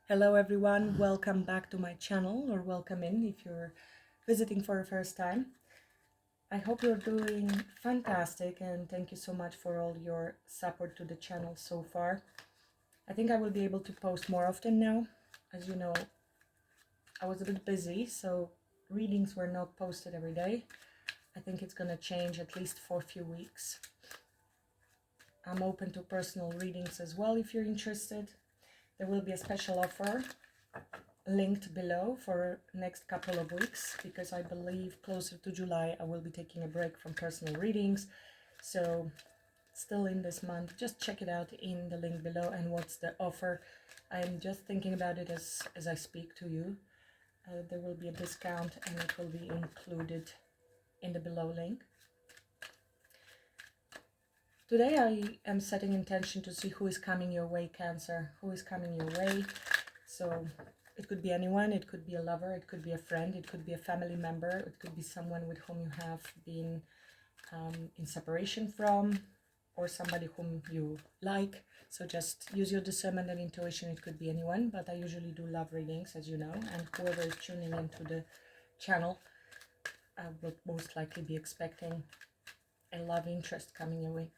Hello everyone, welcome back to my channel, or welcome in if you're visiting for the first time. I hope you're doing fantastic and thank you so much for all your support to the channel so far. I think I will be able to post more often now. As you know, I was a bit busy, so readings were not posted every day. I think it's gonna change at least for a few weeks. I'm open to personal readings as well if you're interested. There will be a special offer linked below for next couple of weeks, because I believe closer to July I will be taking a break from personal readings. So still in this month, just check it out in the link below. And what's the offer? I'm just thinking about it as I speak to you. There will be a discount and it will be included in the below link. Today I am setting intention to see who is coming your way, Cancer. Who is coming your way? So it could be anyone, it could be a lover, it could be a friend, it could be a family member, it could be someone with whom you have been in separation from, or somebody whom you like. So just use your discernment and intuition. It could be anyone, but I usually do love readings, as you know, and whoever is tuning into the channel will most likely be expecting a love interest coming your way.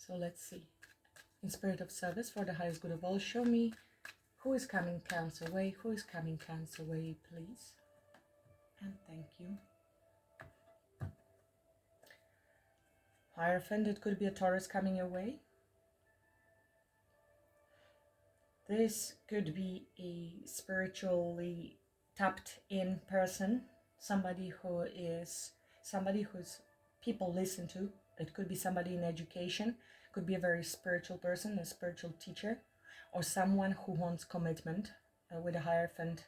So let's see. In spirit of service, for the highest good of all, show me who is coming Cancer way. Who is coming Cancer way, please? And thank you. Hierophant, it could be a Taurus coming your way. This could be a spiritually tapped in person, somebody who's people listen to. It could be somebody in education, could be a very spiritual person, a spiritual teacher, or someone who wants commitment with a Hierophant.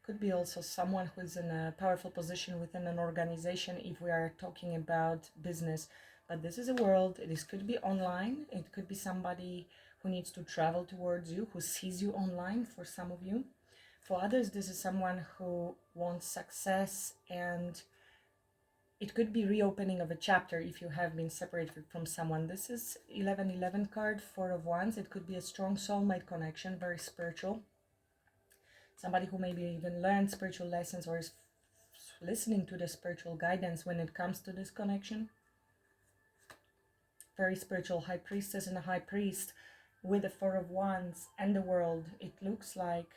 Could be also someone who is in a powerful position within an organization if we are talking about business. But this is a world, this could be online, it could be somebody who needs to travel towards you, who sees you online for some of you. For others, this is someone who wants success, and it could be reopening of a chapter if you have been separated from someone. This is 1111 card, 4 of Wands. It could be a strong soulmate connection, very spiritual. Somebody who maybe even learned spiritual lessons or is listening to the spiritual guidance when it comes to this connection. Very spiritual high priestess and a high priest with the 4 of Wands and the World. It looks like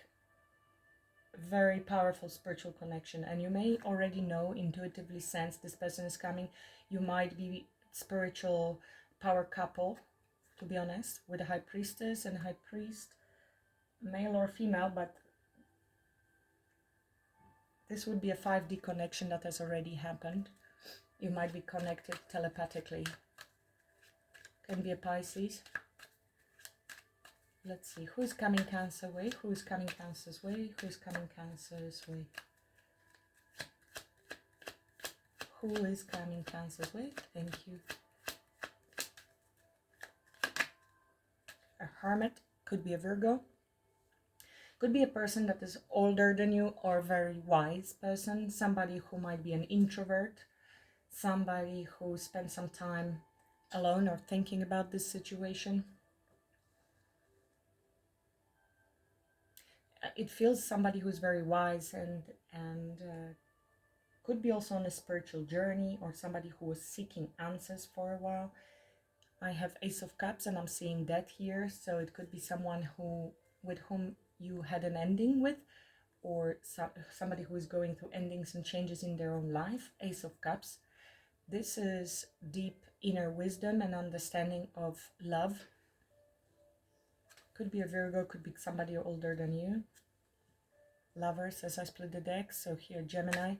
very powerful spiritual connection, and you may already know, intuitively sense this person is coming. You might be spiritual power couple, to be honest, with a high priestess and a high priest, male or female, but this would be a 5D connection that has already happened. You might be connected telepathically. Can be a Pisces. Let's see, who is coming Cancer way? Who is coming Cancer's way? Who is coming Cancer's way? Who is coming Cancer's way? Thank you. A Hermit, could be a Virgo. Could be a person that is older than you or a very wise person. Somebody who might be an introvert. Somebody who spent some time alone or thinking about this situation. It feels somebody who's very wise and could be also on a spiritual journey, or somebody who was seeking answers for a while. I have Ace of Cups and I'm seeing that here, so it could be someone with whom you had an ending with, or somebody who is going through endings and changes in their own life. Ace of Cups. This is deep inner wisdom and understanding of love. Could be a Virgo, could be somebody older than you. Lovers, as I split the deck. So here, Gemini.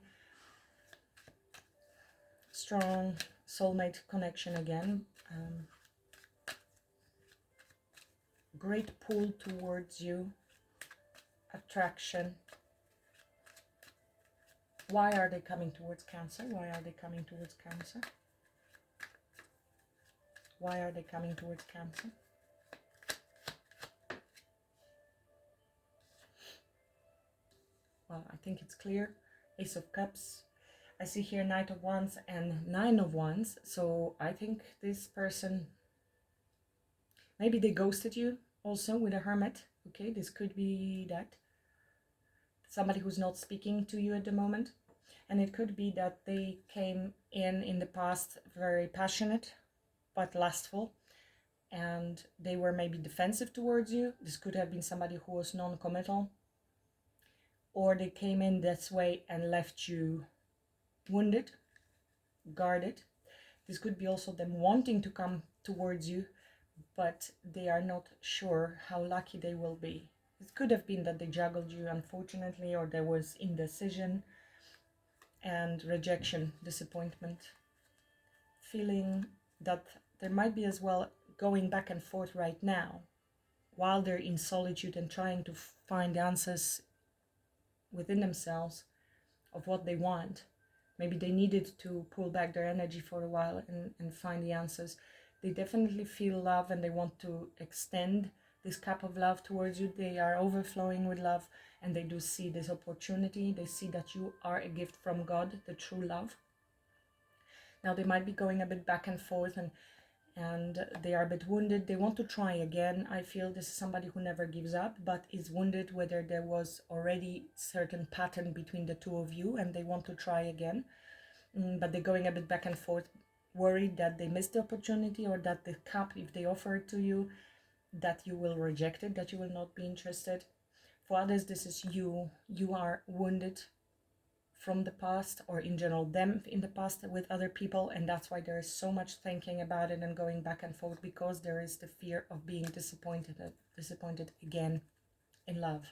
Strong soulmate connection again. Great pull towards you. Attraction. Why are they coming towards Cancer? Why are they coming towards Cancer? Why are they coming towards Cancer? Well, I think it's clear. Ace of Cups. I see here Knight of Wands and 9 of Wands. So I think this person Maybe they ghosted you also with a hermit. Okay, this could be that. Somebody who's not speaking to you at the moment. And it could be that they came in the past very passionate but lustful, and they were maybe defensive towards you. This could have been somebody who was non-committal, or they came in this way and left you wounded, guarded. This could be also them wanting to come towards you, but they are not sure how lucky they will be. It could have been that they juggled you, unfortunately, or there was indecision and rejection, disappointment, feeling that there might be as well going back and forth right now while they're in solitude and trying to find answers within themselves of what they want. Maybe they needed to pull back their energy for a while and find the answers. They definitely feel love and they want to extend this cup of love towards you. They are overflowing with love and they do see this opportunity. They see that you are a gift from God, the true love. Now they might be going a bit back and forth and they are a bit wounded. They want to try again. I feel this is somebody who never gives up, but is wounded whether there was already certain pattern between the two of you and they want to try again. But they're going a bit back and forth, worried that they missed the opportunity, or that the cup, if they offer it to you, that you will reject it, that you will not be interested. For others, this is you. You are wounded from the past, or in general them in the past with other people, and that's why there is so much thinking about it and going back and forth, because there is the fear of being disappointed again in love.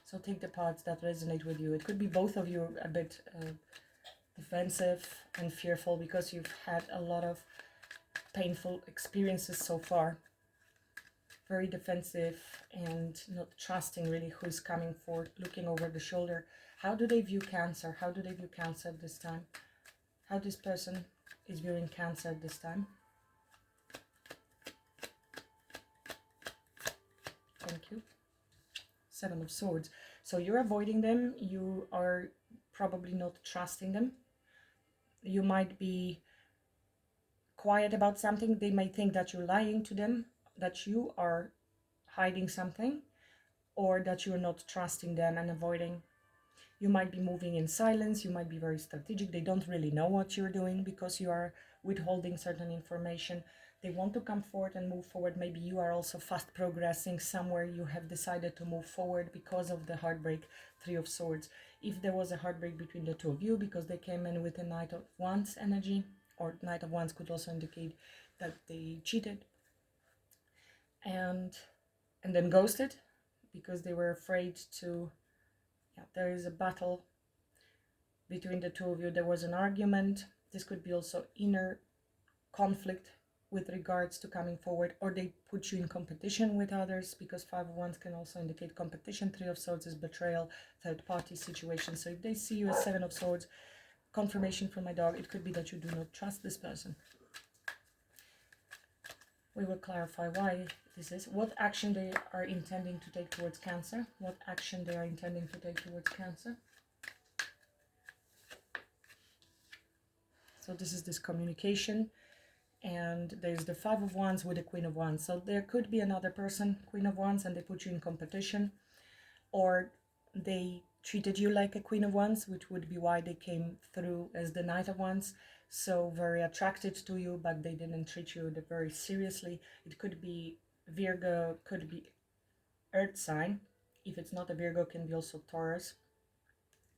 So take the parts that resonate with you. It could be both of you a bit defensive and fearful because you've had a lot of painful experiences so far. Very defensive and not trusting really who's coming forward, looking over the shoulder. How do they view Cancer? How do they view Cancer this time? How this person is viewing Cancer this time? Thank you. Seven of Swords. So you're avoiding them. You are probably not trusting them. You might be quiet about something. They may think that you're lying to them, that you are hiding something, or that you're not trusting them and avoiding. You might be moving in silence. You might be very strategic. They don't really know what you're doing because you are withholding certain information. They want to come forward and move forward. Maybe you are also fast progressing somewhere. You have decided to move forward because of the heartbreak, Three of Swords. If there was a heartbreak between the two of you because they came in with a Knight of Wands energy, or Knight of Wands could also indicate that they cheated and then ghosted because they were afraid to, there is a battle between the two of you. There was an argument. This could be also inner conflict with regards to coming forward, or they put you in competition with others, because Five of Wands can also indicate competition. Three of Swords is betrayal, third party situation. So if they see you as Seven of Swords, confirmation from my dog, it could be that you do not trust this person. We will clarify why this is, what action they are intending to take towards Cancer, what action they are intending to take towards Cancer. So this is this communication, and there's the Five of Wands with the Queen of Wands. So there could be another person, Queen of Wands, and they put you in competition, or they treated you like a Queen of Wands, which would be why they came through as the Knight of Wands. So very attracted to you, but they didn't treat you very seriously. It could be Virgo, could be Earth sign. If it's not a Virgo, can be also Taurus,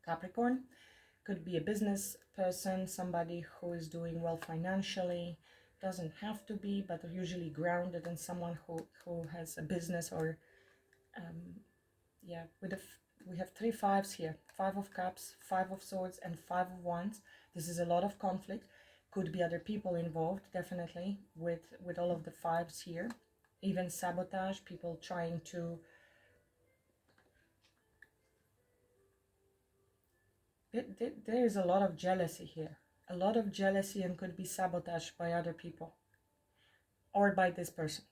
Capricorn. Could be a business person, somebody who is doing well financially. Doesn't have to be, but usually grounded in someone who has a business, or we have three fives here. Five of Cups, Five of Swords, and Five of Wands. This is a lot of conflict. Could be other people involved, definitely, with all of the fives here. Even sabotage, people trying to... There is a lot of jealousy here. A lot of jealousy, and could be sabotage by other people. Or by this person.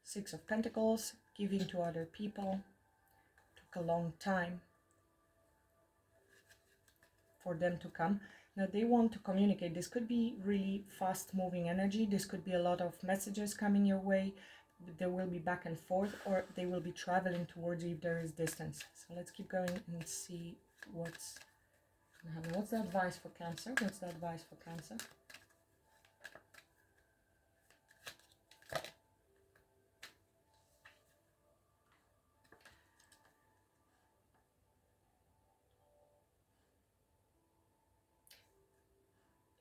Six of Pentacles, giving to other people. Took a long time for them to come. They want to communicate. This could be really fast moving energy. This could be a lot of messages coming your way. There will be back and forth, or they will be traveling towards you if there is distance. So let's keep going and see what's happening. What's the advice for Cancer? What's the advice for Cancer?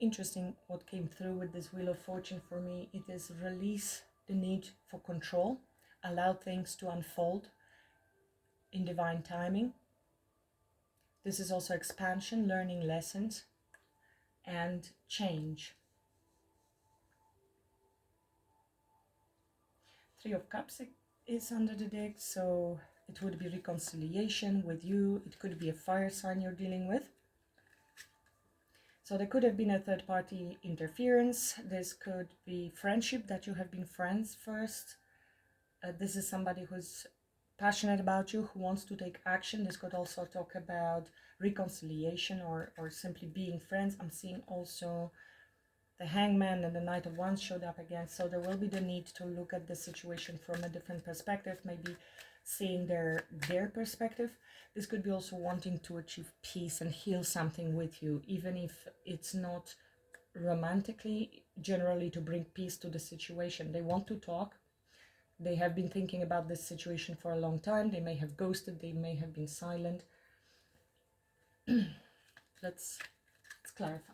Interesting what came through with this Wheel of Fortune for me. It is release the need for control, allow things to unfold in divine timing. This is also expansion, learning lessons, and change. Three of Cups is under the deck, so it would be reconciliation with you. It could be a fire sign you're dealing with. So there could have been a third party interference. This could be friendship, that you have been friends first. This is somebody who's passionate about you, who wants to take action. This could also talk about reconciliation or simply being friends. I'm seeing also the Hangman and the Knight of Wands showed up again. So there will be the need to look at the situation from a different perspective, maybe seeing their perspective. This could be also wanting to achieve peace and heal something with you, even if it's not romantically, generally to bring peace to the situation. They want to talk. They have been thinking about this situation for a long time. They may have ghosted, they may have been silent. Let's clarify.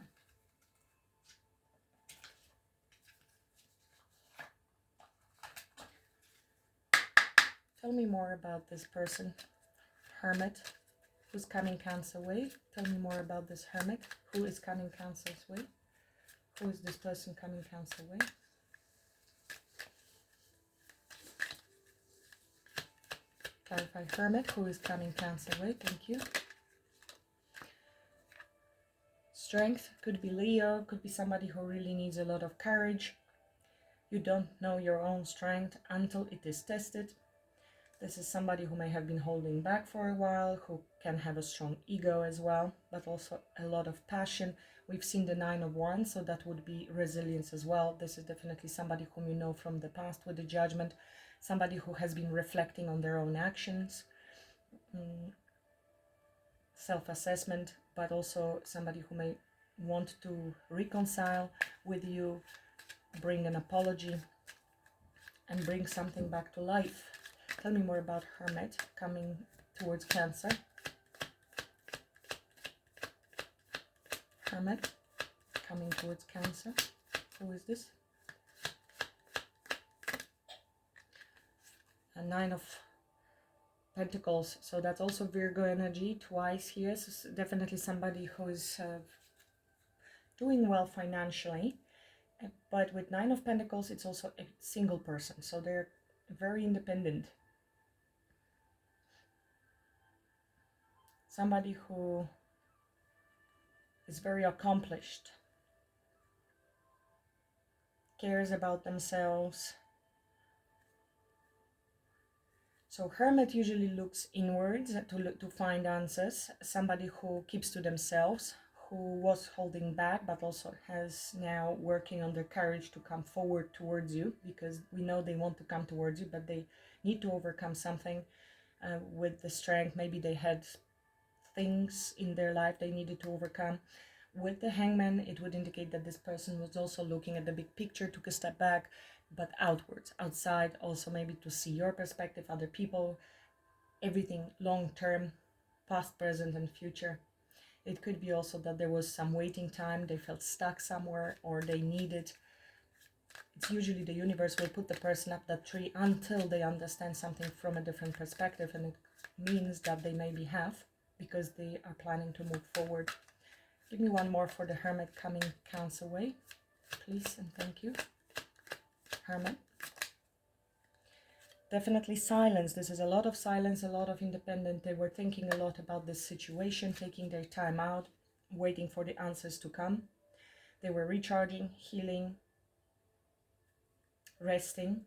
Tell me more about this person. Hermit, who's coming Cancer way. Tell me more about this Hermit. Who is coming Cancer's way? Who is this person coming Cancer way? Clarify Hermit, who is coming Cancer way. Thank you. Strength, could be Leo, could be somebody who really needs a lot of courage. You don't know your own strength until it is tested. This is somebody who may have been holding back for a while, who can have a strong ego as well, but also a lot of passion. We've seen the Nine of Wands, so that would be resilience as well. This is definitely somebody whom you know from the past with the Judgment, somebody who has been reflecting on their own actions, self-assessment, but also somebody who may want to reconcile with you, bring an apology, and bring something back to life. Tell me more about Hermit coming towards Cancer. Hermit coming towards Cancer. Who is this? A Nine of Pentacles. So that's also Virgo energy twice here. So definitely somebody who is doing well financially. But with Nine of Pentacles, it's also a single person. So they're very independent. Somebody who is very accomplished, cares about themselves. So Hermit usually looks inwards to find answers. Somebody who keeps to themselves, who was holding back, but also has now working on their courage to come forward towards you, because we know they want to come towards you, but they need to overcome something with the strength. Maybe they had things in their life they needed to overcome. With the Hangman, it would indicate that this person was also looking at the big picture, took a step back, but outwards, outside, also maybe to see your perspective, other people, everything long term, past, present, and future. It could be also that there was some waiting time, they felt stuck somewhere, or they needed. It's usually the universe will put the person up that tree until they understand something from a different perspective, and it means that they maybe have, because they are planning to move forward. Give me one more for the Hermit coming Cancer way, please, and thank you. Hermit. Definitely silence. This is a lot of silence, a lot of independent. They were thinking a lot about this situation, taking their time out, waiting for the answers to come. They were recharging, healing, resting.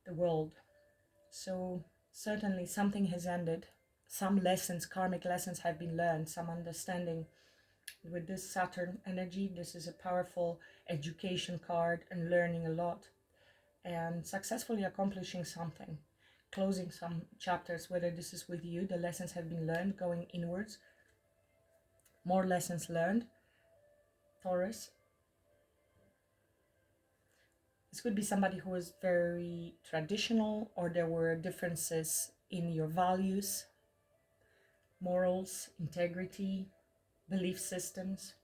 The World. So certainly something has ended. some lessons, karmic lessons have been learned, some understanding. With this Saturn energy, this is a powerful education card and learning a lot and successfully accomplishing something, closing some chapters, whether this is with you, the lessons have been learned, going inwards, more lessons learned, Taurus. This could be somebody who is very traditional, or there were differences in your values, morals, integrity, belief systems.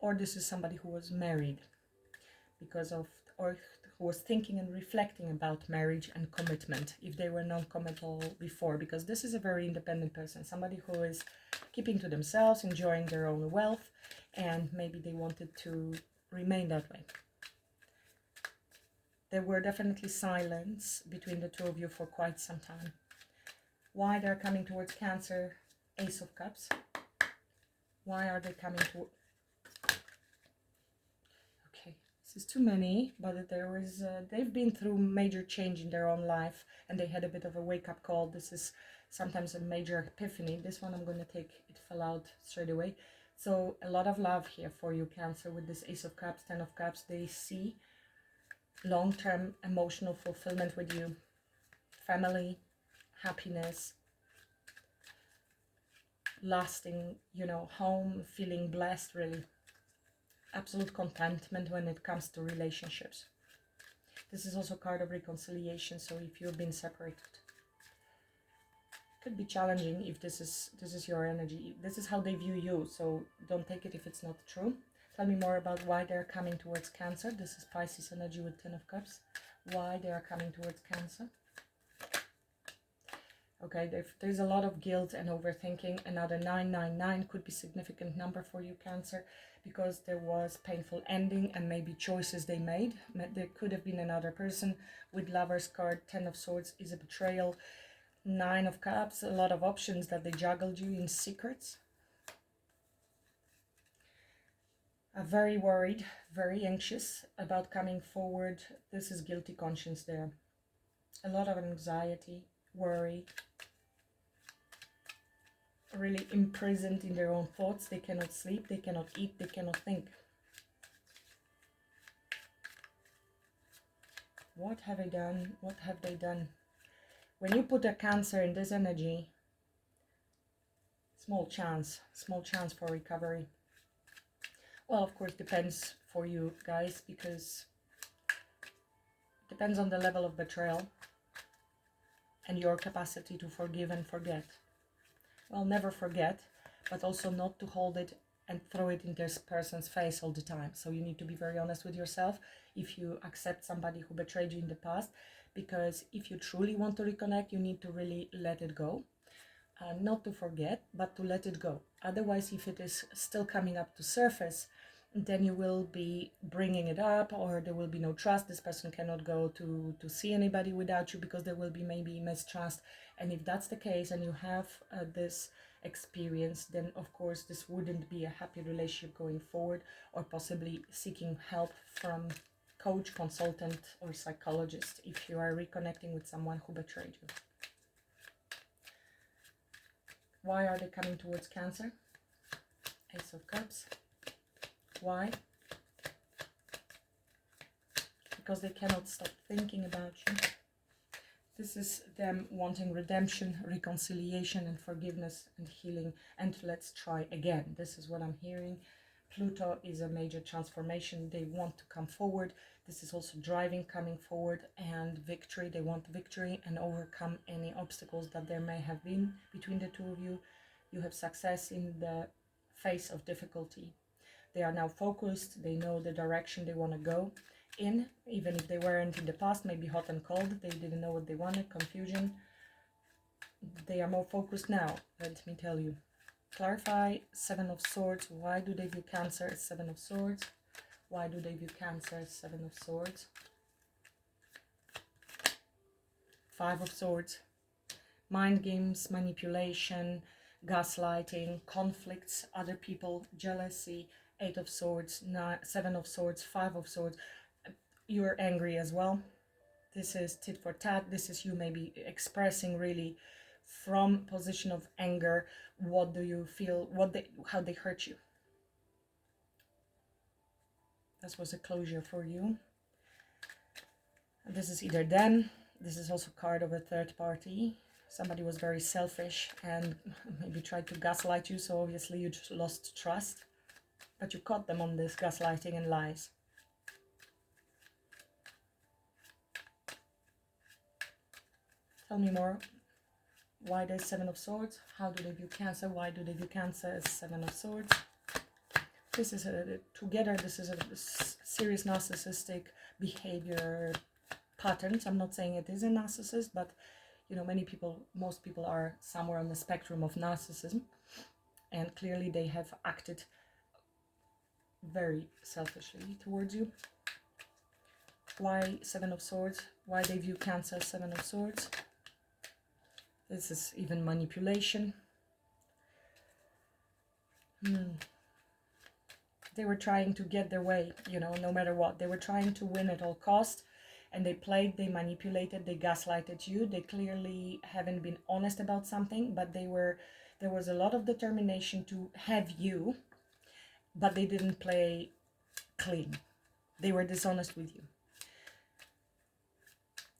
Or this is somebody who was married because of, or who was thinking and reflecting about marriage and commitment, if they were non-committal before, because this is a very independent person, somebody who is keeping to themselves, enjoying their own wealth, and maybe they wanted to remain that way. There were definitely silence between the two of you for quite some time. Why they're coming towards Cancer? Ace of Cups. Why are they coming to... Okay, this is too many, but there was they've been through major change in their own life, and they had a bit of a wake-up call. This is sometimes a major epiphany. This one I'm going to take, it fell out straight away. So a lot of love here for you, Cancer, with this Ace of Cups, Ten of Cups. They see long-term emotional fulfillment with you, family, happiness, lasting, you know, home, feeling blessed, really. Absolute contentment when it comes to relationships. This is also a card of reconciliation, so if you've been separated, it could be challenging if this is your energy. This is how they view you, so don't take it if it's not true. Tell me more about why they're coming towards Cancer. This is Pisces energy with Ten of Cups. Why they are coming towards Cancer. Okay, there's a lot of guilt and overthinking. Another 999 could be a significant number for you, Cancer, because there was painful ending and maybe choices they made. There could have been another person. With Lover's card, Ten of Swords is a betrayal. Nine of Cups, a lot of options that they juggled you in secrets. Very worried, very anxious about coming forward. This is guilty conscience there. A lot of anxiety, worry. Really imprisoned in their own thoughts. They cannot sleep, they cannot eat, they cannot think. What have they done? What have they done? When you put a Cancer in this energy, small chance for recovery. Well, of course, depends for you guys, because it depends on the level of betrayal and your capacity to forgive and forget. Well, never forget, but also not to hold it and throw it in this person's face all the time. So you need to be very honest with yourself if you accept somebody who betrayed you in the past, because if you truly want to reconnect, you need to really let it go. Not to forget, but to let it go. Otherwise, if it is still coming up to surface, then you will be bringing it up, or there will be no trust. This person cannot go to see anybody without you, because there will be maybe mistrust. And if that's the case and you have this experience, then of course this wouldn't be a happy relationship going forward, or possibly seeking help from coach, consultant, or psychologist if you are reconnecting with someone who betrayed you. Why are they coming towards Cancer? Ace of Cups. Why? Because they cannot stop thinking about you. This is them wanting redemption, reconciliation, and forgiveness and healing. And let's try again. This is what I'm hearing. Pluto is a major transformation. They want to come forward. This is also driving, coming forward, and victory. They want victory and overcome any obstacles that there may have been between the two of you. You have success in the face of difficulty. They are now focused. They know the direction they want to go in, even if they weren't in the past, maybe hot and cold. They didn't know what they wanted, confusion. They are more focused now, let me tell you. Clarify. Seven of Swords. Why do they view Cancer as Seven of Swords? Why do they view Cancer as Seven of Swords? Five of Swords. Mind games, manipulation, gaslighting, conflicts, other people, jealousy. Eight of Swords, Seven of Swords, Five of Swords. You're angry as well. This is tit for tat. This is you maybe expressing really from position of anger. What do you feel? How they hurt you? This was a closure for you. And this is either them. This is also a card of a third party. Somebody was very selfish and maybe tried to gaslight you, so obviously you just lost trust. But you caught them on this gaslighting and lies. Tell me more. Why there's Seven of Swords? How do they view Cancer? Why do they view Cancer as Seven of Swords? This is together, this is a serious narcissistic behavior patterns. I'm not saying it is a narcissist, but you know, most people are somewhere on the spectrum of narcissism, and clearly they have acted very selfishly towards you. Why Seven of Swords? Why they view Cancer as Seven of Swords? This is even manipulation. They were trying to get their way, you know, no matter what. They were trying to win at all costs, and they played, they manipulated, they gaslighted you. They clearly haven't been honest about something, but there was a lot of determination to have you, but they didn't play clean. They were dishonest with you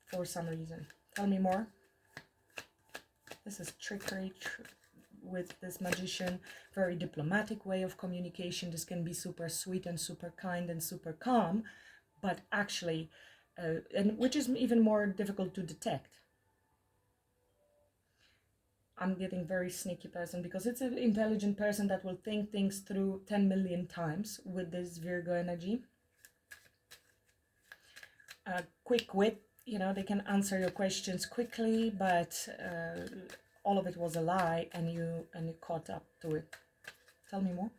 for some reason. Tell me more. This is trickery with this magician, very diplomatic way of communication. This can be super sweet and super kind and super calm, but actually, and which is even more difficult to detect. I'm getting very sneaky person, because it's an intelligent person that will think things through 10 million times with this Virgo energy. Quick wit, you know, they can answer your questions quickly, but all of it was a lie, and you caught up to it. Tell me more.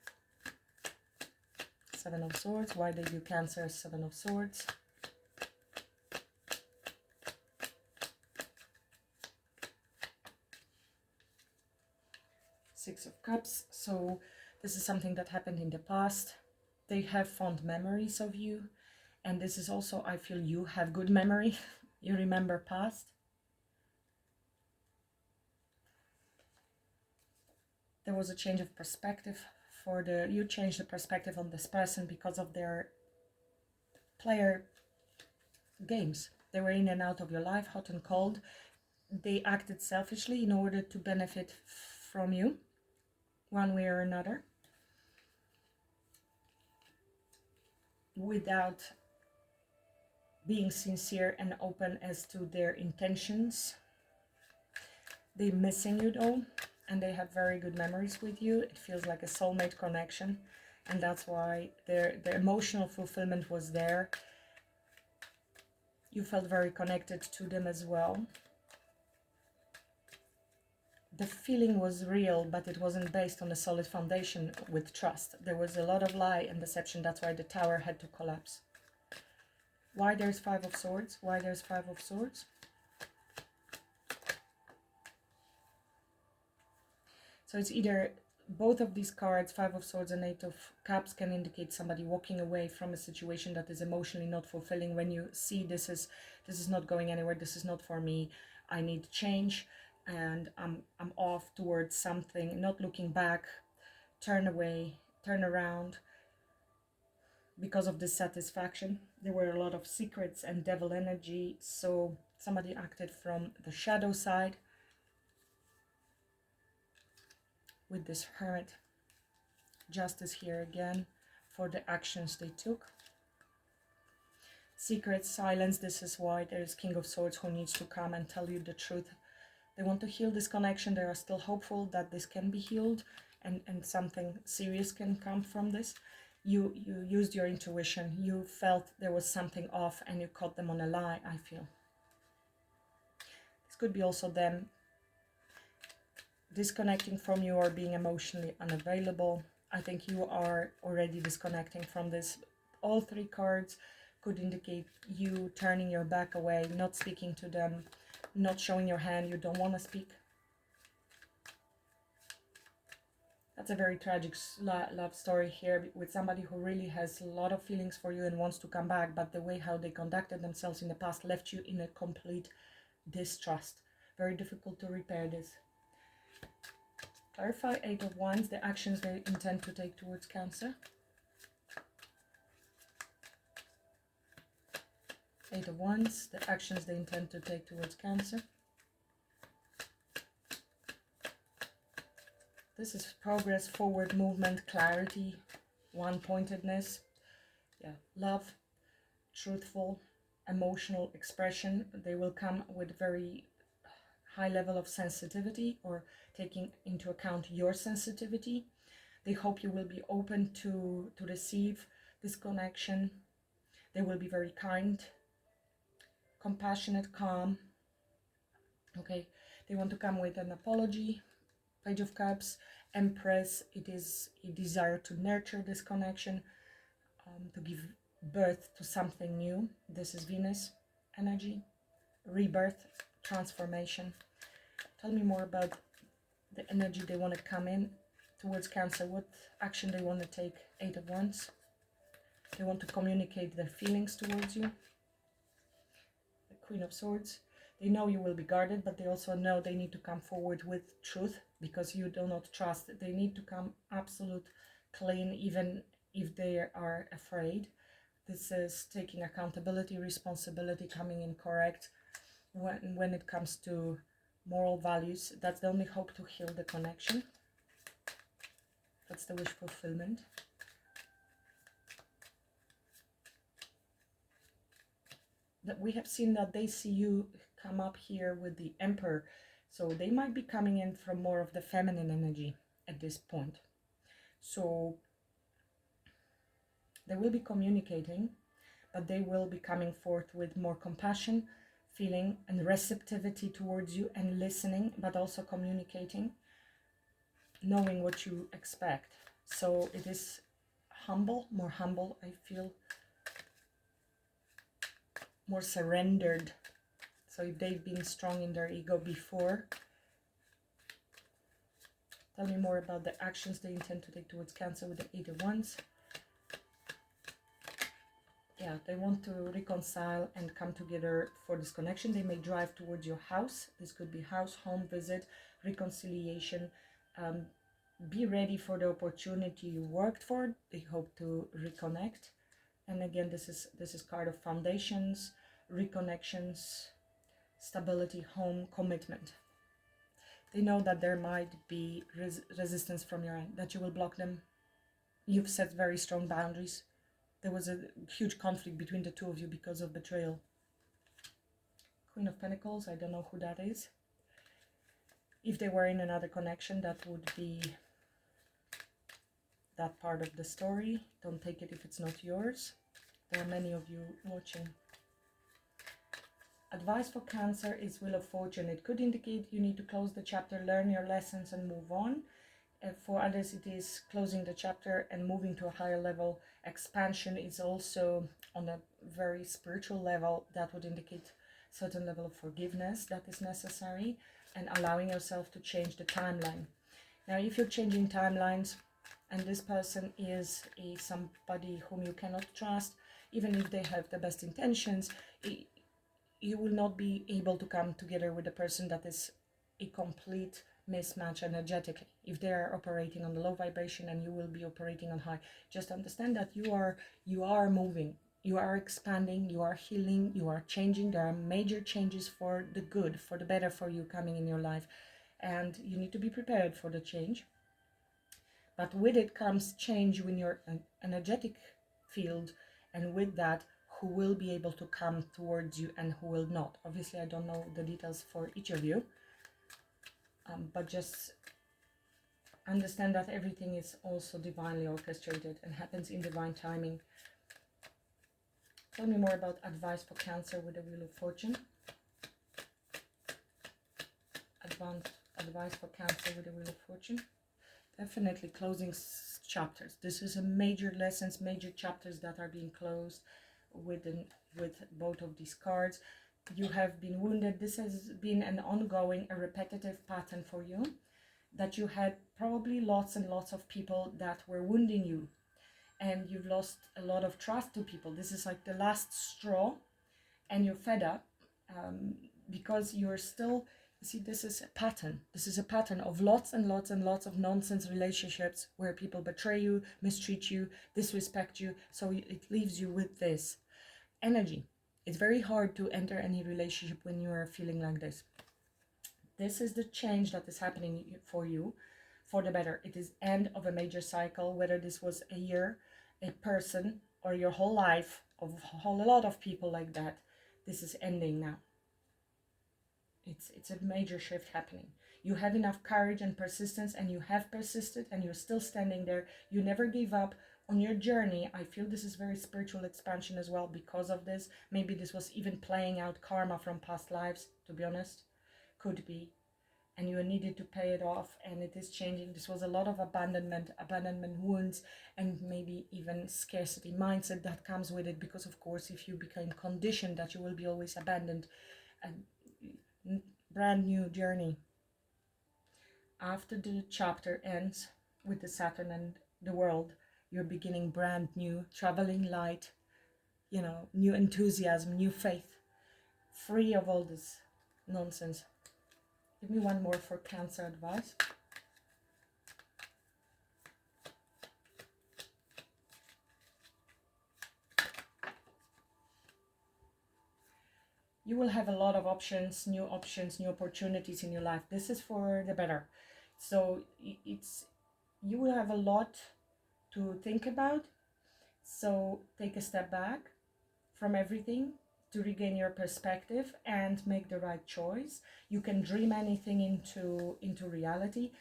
Seven of Swords. Why did you Cancer Seven of Swords? Six of Cups. So this is something that happened in the past. They have fond memories of you, and this is also, I feel, you have good memory. You remember past. There was a change of perspective you changed the perspective on this person because of their player games. They were in and out of your life, hot and cold. They acted selfishly in order to benefit from you, one way or another, without being sincere and open as to their intentions. They're missing you though, and they have very good memories with you. It feels like a soulmate connection, and that's why their emotional fulfillment was there. You felt very connected to them as well. The feeling was real, but it wasn't based on a solid foundation with trust. There was a lot of lie and deception. That's why the tower had to collapse. Why there's Five of Swords? Why there's Five of Swords? So it's either both of these cards, Five of Swords and Eight of Cups, can indicate somebody walking away from a situation that is emotionally not fulfilling. When you see this is not going anywhere, this is not for me, I need change, and I'm off towards something, not looking back, turn away, turn around. Because of dissatisfaction, there were a lot of secrets and devil energy, so somebody acted from the shadow side with this Hermit. Justice here again for the actions they took. Secret silence, this is why there is King of Swords who needs to come and tell you the truth. They want to heal this connection. They are still hopeful that this can be healed and something serious can come from this. You used your intuition. You felt there was something off and you caught them on a lie, I feel. This could be also them disconnecting from you or being emotionally unavailable. I think you are already disconnecting from this. All three cards could indicate you turning your back away, not speaking to them, not showing your hand. You don't want to speak. That's a very tragic love story here with somebody who really has a lot of feelings for you and wants to come back, but the way how they conducted themselves in the past left you in a complete distrust Very difficult to repair this. Clarify 8 of Wands, the actions they intend to take towards Cancer. 8 of Wands, the actions they intend to take towards Cancer. This is progress, forward movement, clarity, one-pointedness. Yeah, love, truthful, emotional expression. They will come with very high level of sensitivity, or taking into account your sensitivity. They hope you will be open to receive this connection. They will be very kind, compassionate, calm. Okay, they want to come with an apology. Page of Cups, Empress. It is a desire to nurture this connection, to give birth to something new. This is Venus energy, rebirth, transformation. Tell me more about the energy they want to come in towards Cancer. What action they want to take? 8 of Wands. They want to communicate their feelings towards you. The Queen of Swords. They know you will be guarded, but they also know they need to come forward with truth, because you do not trust. They need to come absolute clean, even if they are afraid. This is taking accountability, responsibility, coming in correct when it comes to moral values. That's the only hope to heal the connection. That's the wish fulfillment. That we have seen that they see you come up here with the Emperor, so they might be coming in from more of the feminine energy at this point. So they will be communicating, but they will be coming forth with more compassion, feeling, and receptivity towards you, and listening, but also communicating, knowing what you expect. So it is humble, more humble, I feel, more surrendered. So if they've been strong in their ego before, tell me more about the actions they intend to take towards Cancer with the 8 of Wands. Yeah, they want to reconcile and come together for this connection. They may drive towards your house. This could be house, home visit, reconciliation. Be ready for the opportunity you worked for. They hope to reconnect. And again, this is card of foundations, reconnections, stability, home, commitment. They know that there might be resistance from your end, that you will block them. You've set very strong boundaries. There was a huge conflict between the two of you because of betrayal. Queen of Pentacles, I don't know who that is. If they were in another connection, that would be that part of the story. Don't take it if it's not yours. There are many of you watching. Advice for Cancer is Wheel of Fortune. It could indicate you need to close the chapter, learn your lessons and move on. For others, it is closing the chapter and moving to a higher level. Expansion is also on a very spiritual level. That would indicate a certain level of forgiveness that is necessary, and allowing yourself to change the timeline. Now, if you're changing timelines and this person is somebody whom you cannot trust, even if they have the best intentions, you will not be able to come together with a person that is a complete mismatch energetically. If they are operating on the low vibration and you will be operating on high, just understand that you are moving, you are expanding, you are healing, you are changing. There are major changes for the good, for the better for you coming in your life, and you need to be prepared for the change. But with it comes change in your energetic field, and with that, who will be able to come towards you and who will not. Obviously, I don't know the details for each of you, but just understand that everything is also divinely orchestrated and happens in divine timing. Tell me more about advice for Cancer with the Wheel of Fortune. Advice for Cancer with the Wheel of Fortune. Definitely closing chapters. This is a major lessons, major chapters that are being closed with both of these cards. You have been wounded. This has been an ongoing, a repetitive pattern for you, that you had probably lots and lots of people that were wounding you, and you've lost a lot of trust to people. This is like the last straw, and you're fed up because you're still See, this is a pattern. This is a pattern of lots and lots and lots of nonsense relationships where people betray you, mistreat you, disrespect you. So it leaves you with this energy. It's very hard to enter any relationship when you are feeling like this. This is the change that is happening for you for the better. It is end of a major cycle, whether this was a year, a person, or your whole life, of a whole lot of people like that. This is ending now. It's a major shift happening. You have enough courage and persistence, and you have persisted, and you're still standing there. You never gave up on your journey. I feel this is very spiritual expansion as well because of this. Maybe this was even playing out karma from past lives, to be honest. Could be. And you needed to pay it off, and it is changing. This was a lot of abandonment wounds, and maybe even scarcity mindset that comes with it, because of course if you become conditioned that you will be always abandoned, and brand new journey. After the chapter ends with the Saturn and the world, you're beginning brand new, traveling light, you know, new enthusiasm, new faith, free of all this nonsense. Give me one more for Cancer advice. You will have a lot of options, new opportunities in your life. This is for the better. So you will have a lot to think about. So take a step back from everything to regain your perspective and make the right choice. You can dream anything into reality.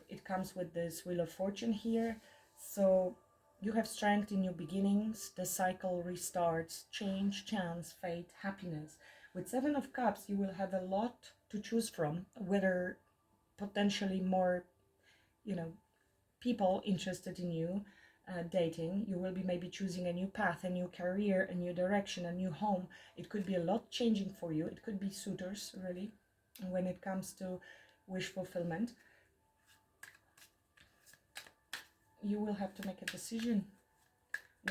It comes with this Wheel of Fortune here. So you have strength in new beginnings. The cycle restarts, change, chance, fate, happiness. With Seven of Cups, you will have a lot to choose from, whether potentially more, you know, people interested in you, dating. You will be maybe choosing a new path, a new career, a new direction, a new home. It could be a lot changing for you. It could be suitors, really, when it comes to wish fulfillment. You will have to make a decision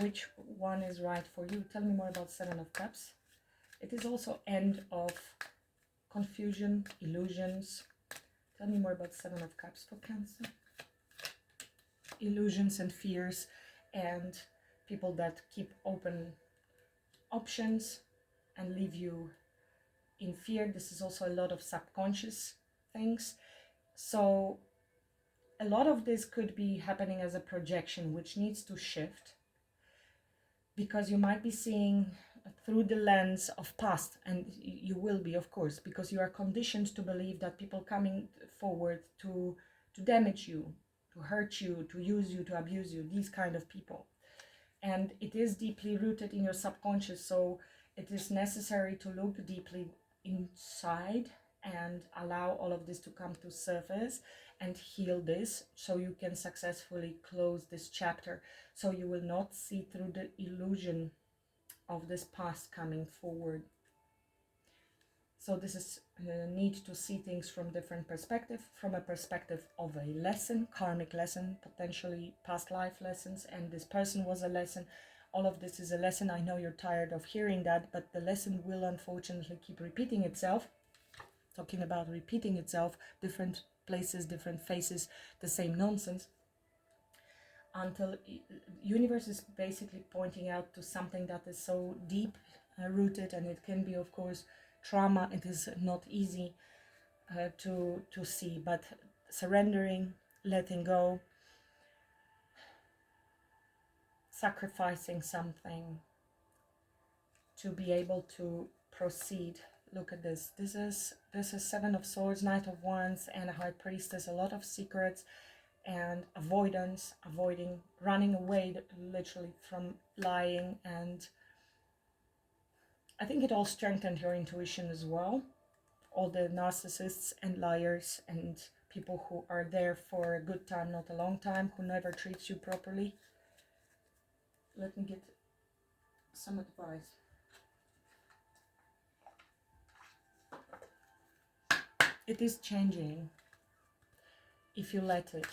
which one is right for you. Tell me more about Seven of Cups. It is also end of confusion, illusions. Tell me more about Seven of Cups for Cancer. Illusions and fears, and people that keep open options and leave you in fear. This is also a lot of subconscious things. So a lot of this could be happening as a projection, which needs to shift, because you might be seeing through the lens of past, and you will be, of course, because you are conditioned to believe that people coming forward to damage you, to hurt you, to use you, to abuse you, these kind of people. And it is deeply rooted in your subconscious, so it is necessary to look deeply inside and allow all of this to come to surface and heal this, so you can successfully close this chapter, so you will not see through the illusion of this past coming forward. So this is need to see things from different perspective, from a perspective of a lesson, karmic lesson, potentially past life lessons, and this person was a lesson. All of this is a lesson. I know you're tired of hearing that, but the lesson will unfortunately keep repeating itself. Talking about repeating itself, different places, different faces, the same nonsense, until universe is basically pointing out to something that is so deep rooted, and it can be, of course, trauma. It is not easy to see, but surrendering, letting go, sacrificing something to be able to proceed. Look at this. This is Seven of Swords, Knight of Wands, and a High Priestess. A lot of secrets and avoidance, avoiding, running away literally from lying. And I think it all strengthened your intuition as well. All the narcissists and liars and people who are there for a good time, not a long time, who never treats you properly. Let me get some advice. It is changing if you let it.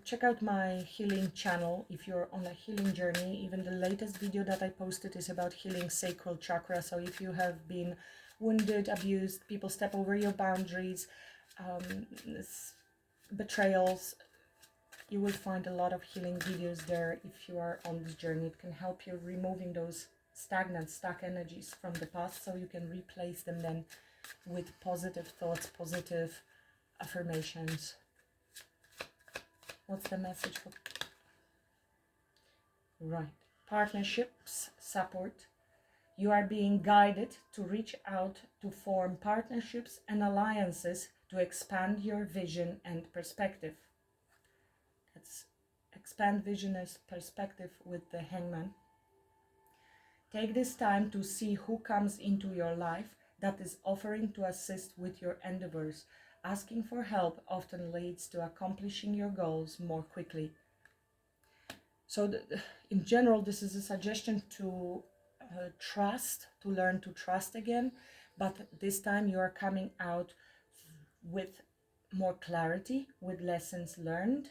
Check out my healing channel if you're on a healing journey. Even the latest video that I posted is about healing sacral chakra. So if you have been wounded, abused, people step over your boundaries, betrayals. You will find a lot of healing videos there if you are on this journey. It can help you removing those stagnant, stuck energies from the past, so you can replace them then with positive thoughts, positive affirmations. What's the message for? Right. Partnerships, support. You are being guided to reach out to form partnerships and alliances to expand your vision and perspective. Let's expand vision and perspective with the Hangman. Take this time to see who comes into your life that is offering to assist with your endeavors. Asking for help often leads to accomplishing your goals more quickly. So in general, this is a suggestion to trust, to learn to trust again, but this time you are coming out with more clarity, with lessons learned.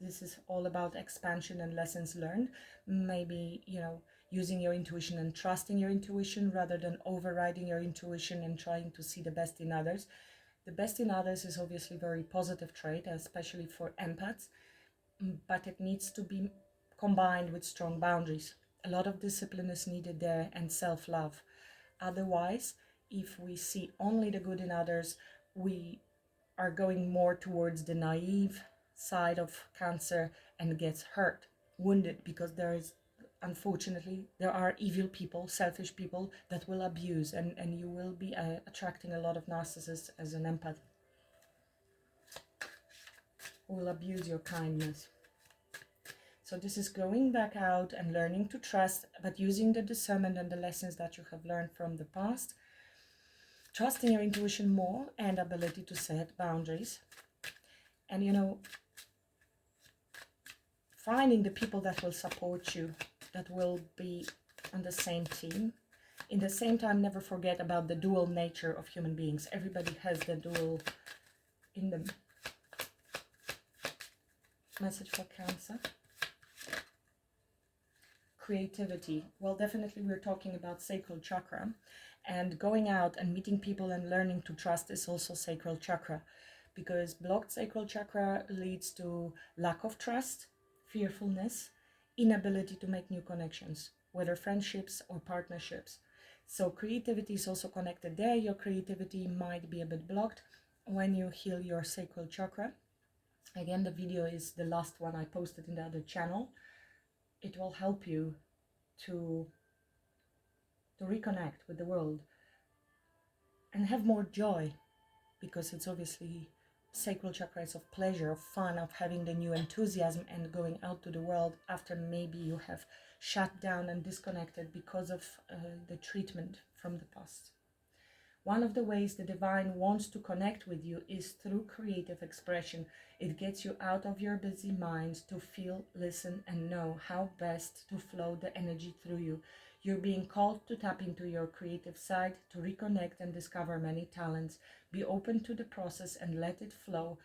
This is all about expansion and lessons learned. Maybe, using your intuition and trusting your intuition rather than overriding your intuition and trying to see the best in others. The best in others is obviously a very positive trait, especially for empaths, but it needs to be combined with strong boundaries. A lot of discipline is needed there, and self-love. Otherwise, if we see only the good in others, we are going more towards the naive side of Cancer and gets hurt, wounded, because unfortunately, there are evil people, selfish people that will abuse, and you will be attracting a lot of narcissists as an empath who will abuse your kindness. So this is going back out and learning to trust, but using the discernment and the lessons that you have learned from the past, trusting your intuition more and ability to set boundaries. And finding the people that will support you, that will be on the same team. In the same time, never forget about the dual nature of human beings. Everybody has the dual in them. Message for Cancer. Creativity. Well, definitely we're talking about sacral chakra, and going out and meeting people and learning to trust is also sacral chakra, because blocked sacral chakra leads to lack of trust, fearfulness, inability to make new connections, whether friendships or partnerships. So creativity is also connected there. Your creativity might be a bit blocked when you heal your sacral chakra. Again, the video is the last one I posted in the other channel. It will help you to reconnect with the world and have more joy, because it's obviously sacral chakra is of pleasure, of fun, of having the new enthusiasm and going out to the world after maybe you have shut down and disconnected because of the treatment from the past. One of the ways the divine wants to connect with you is through creative expression. It gets you out of your busy mind to feel, listen, and know how best to flow the energy through you. You're being called to tap into your creative side, to reconnect and discover many talents. Be open to the process and let it flow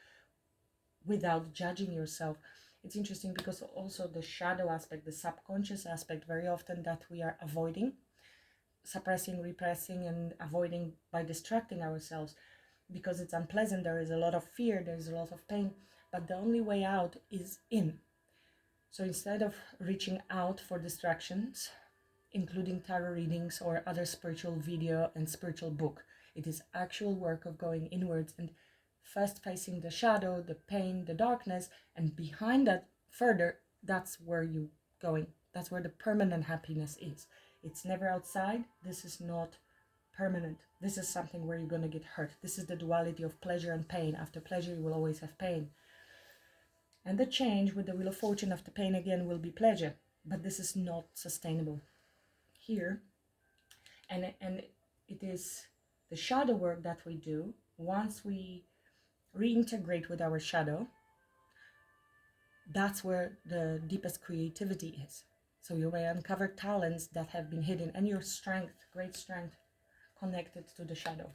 without judging yourself. It's interesting because also the shadow aspect, the subconscious aspect, very often that we are avoiding, suppressing, repressing, and avoiding by distracting ourselves, because it's unpleasant. There is a lot of fear, there's a lot of pain, but the only way out is in. So instead of reaching out for distractions, including tarot readings or other spiritual video and spiritual book, it is actual work of going inwards and first facing the shadow, the pain, the darkness, and behind that further, that's where you're going. That's where the permanent happiness is. It's never outside. This is not permanent. This is something where you're going to get hurt. This is the duality of pleasure and pain. After pleasure, you will always have pain. And the change with the Wheel of Fortune after pain again will be pleasure. But this is not sustainable here. And it is the shadow work that we do. Once we reintegrate with our shadow, that's where the deepest creativity is. So you may uncover talents that have been hidden, and your strength, great strength, connected to the shadow.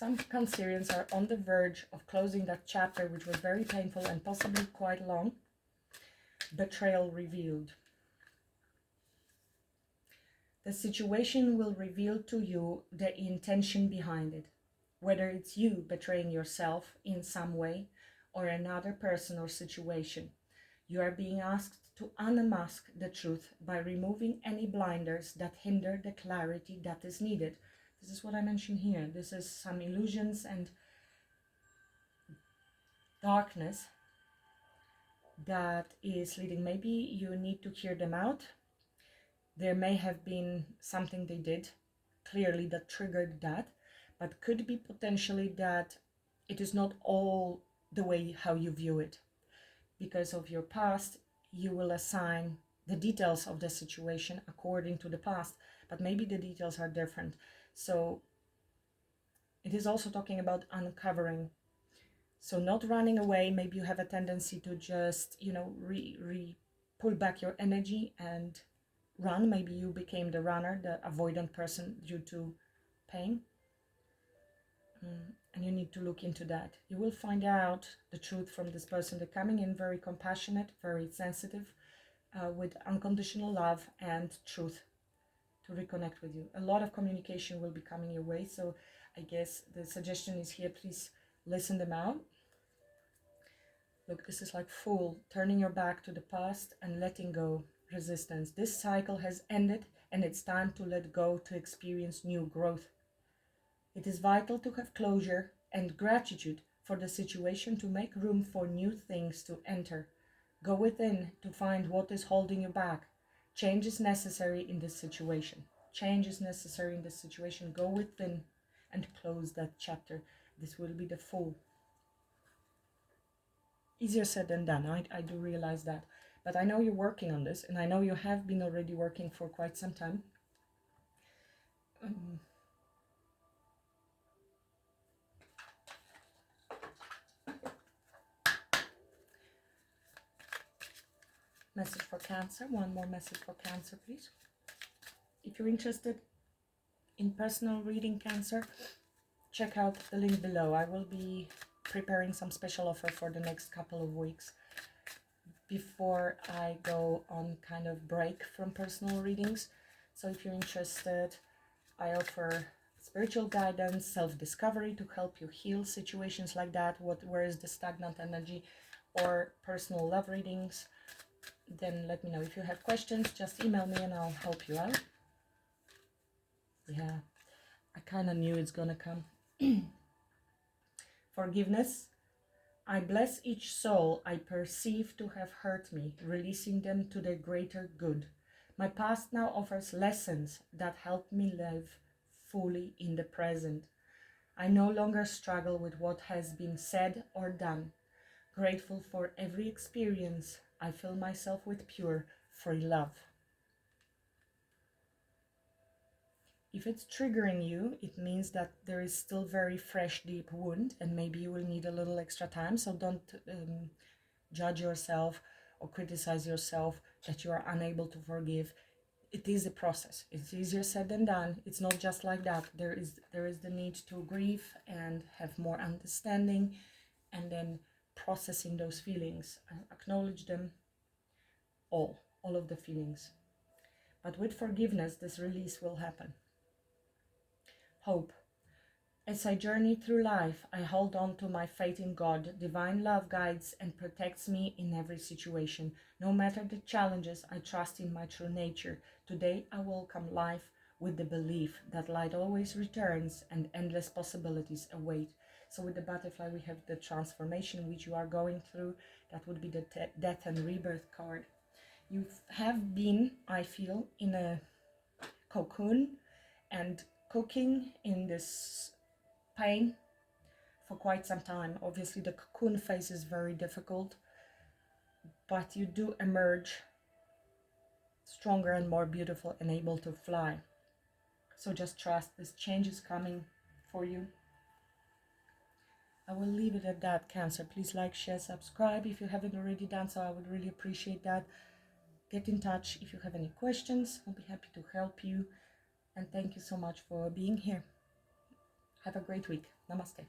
some Cancerians are on the verge of closing that chapter, which was very painful and possibly quite long. Betrayal revealed. The situation will reveal to you the intention behind it, whether it's you betraying yourself in some way or another person or situation. You are being asked to unmask the truth by removing any blinders that hinder the clarity that is needed. This is what I mentioned here. This is some illusions and darkness that is leading. Maybe you need to hear them out. There may have been something they did clearly that triggered that, but could be potentially that it is not all the way how you view it. Because of your past, you will assign the details of the situation according to the past, but maybe the details are different. So it is also talking about uncovering. So not running away. Maybe you have a tendency to just, pull back your energy and run. Maybe you became the runner, the avoidant person due to pain. And you need to look into that. You will find out the truth from this person. They're coming in very compassionate, very sensitive, with unconditional love and truth to reconnect with you. A lot of communication will be coming your way. So I guess the suggestion is here, please listen them out. Look, this is like Fool, turning your back to the past and letting go. Resistance. This cycle has ended and it's time to let go to experience new growth. It is vital to have closure and gratitude for the situation to make room for new things to enter. Go within to find what is holding you back. Change is necessary in this situation. Change is necessary in this situation. Go within and close that chapter. This will be the Fool. Easier said than done. I do realize that. But I know you're working on this, and I know you have been already working for quite some time. Message for Cancer. One more message for Cancer, please. If you're interested in personal reading, Cancer, check out the link below. I will be preparing some special offer for the next couple of weeks before I go on kind of break from personal readings. So if you're interested, I offer spiritual guidance, self-discovery to help you heal situations like that. Where is the stagnant energy, or personal love readings. Then let me know. If you have questions, just email me and I'll help you out. Yeah, I kind of knew it's gonna come. Forgiveness. I bless each soul I perceive to have hurt me, releasing them to their greater good. My past now offers lessons that help me live fully in the present. I no longer struggle with what has been said or done. Grateful for every experience, I fill myself with pure, free love. If it's triggering you, it means that there is still very fresh, deep wound, and maybe you will need a little extra time. So don't judge yourself or criticize yourself that you are unable to forgive. It is a process. It's easier said than done. It's not just like that. There is the need to grieve and have more understanding, and then processing those feelings. Acknowledge them all of the feelings. But with forgiveness, this release will happen. Hope. As I journey through life, I hold on to my faith in God. Divine love guides and protects me in every situation. No matter the challenges, I trust in my true nature. Today, I welcome life with the belief that light always returns and endless possibilities await. So with the butterfly, we have the transformation which you are going through. That would be the death and rebirth card. You have been, I feel, in a cocoon and cooking in this pain for quite some time. Obviously, the cocoon phase is very difficult, but you do emerge stronger and more beautiful and able to fly. So just trust, this change is coming for you. I will leave it at that, Cancer. Please like, share, subscribe if you haven't already done so. I would really appreciate that. Get in touch if you have any questions. I'll be happy to help you. And thank you so much for being here. Have a great week. Namaste.